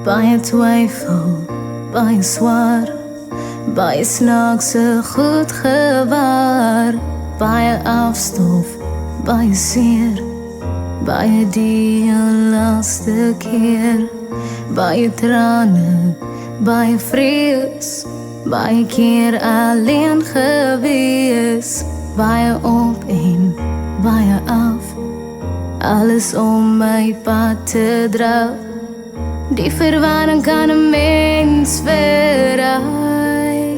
Baie twyfel, baie swaar, baie snaakse goed gewaar, baie afstof, baie seer, baie die laaste keer, baie trane, baie vrees, baie keer alleen gewees, baie op en baie af, alles om my pad te dra. Die verwarring kan 'n mens verraai,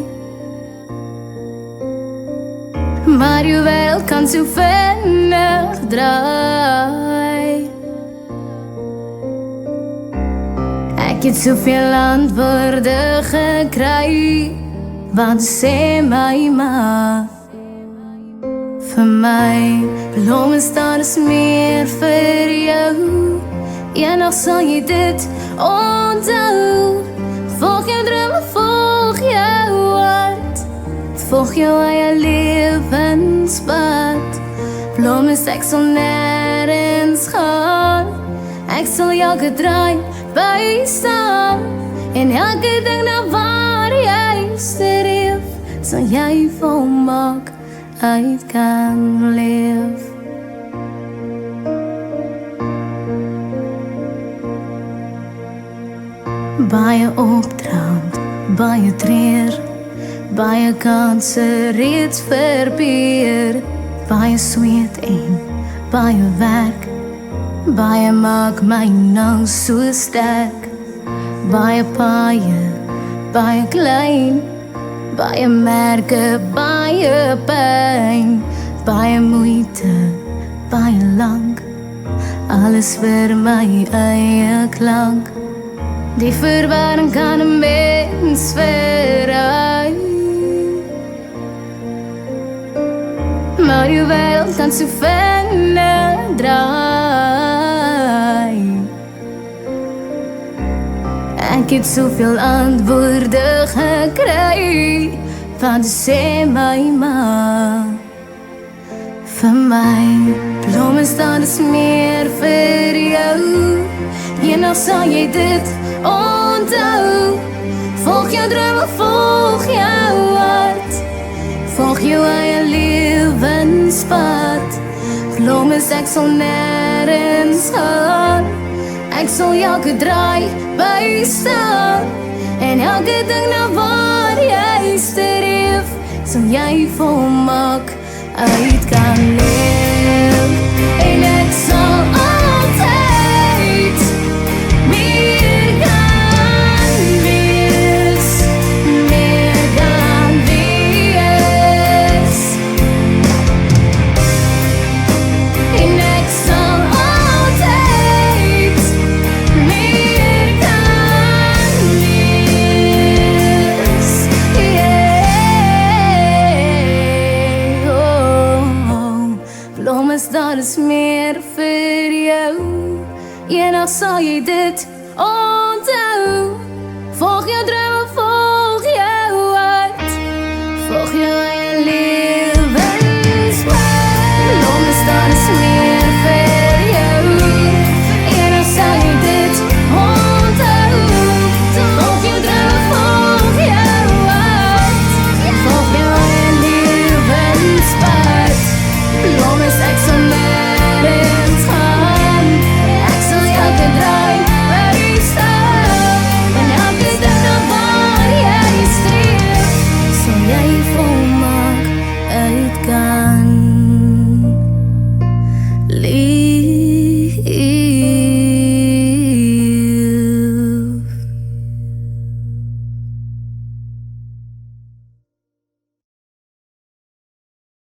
maar jou wêreld kan so vinnig draai. Ek het soveel antwoorde gekry, wat sê my ma? Vir my, blomme staan is meer vir jou. Eendag sal jy dit onthou. Volg jou drome, volg jou hart, volg jou eie lewenspad. Blomme, ek sal nêrens gaan, ek sal elke draai bystaan. En elke ding na waar jy streef, sal jy volmaak uit kan leef. Baie opdraand, baie treur, baie kanse reeds verbeer, baie sweet en baie werk, baie maak my nou so sterk. Baie paaie, baie klein, baie merke, baie pyn, baie moeite, baie lank, alles vir my eie klank. Die verwarring kan 'n mens verraai, maar jou wêreld kan so vinnig draai. Ek het soveel antwoorde gekry, wat sê my ma? Vir my, blomme staan is meer vir jou. Eendag sal jy dit onthou. Volg jou drome, volg jou hart, volg jou eie lewenspad. Blomme, ek sal nêrens gaan, ek sal elke draai bystaan. En elke ding na waar jy streef, sal jy volmaak uit kan leef. En ek sal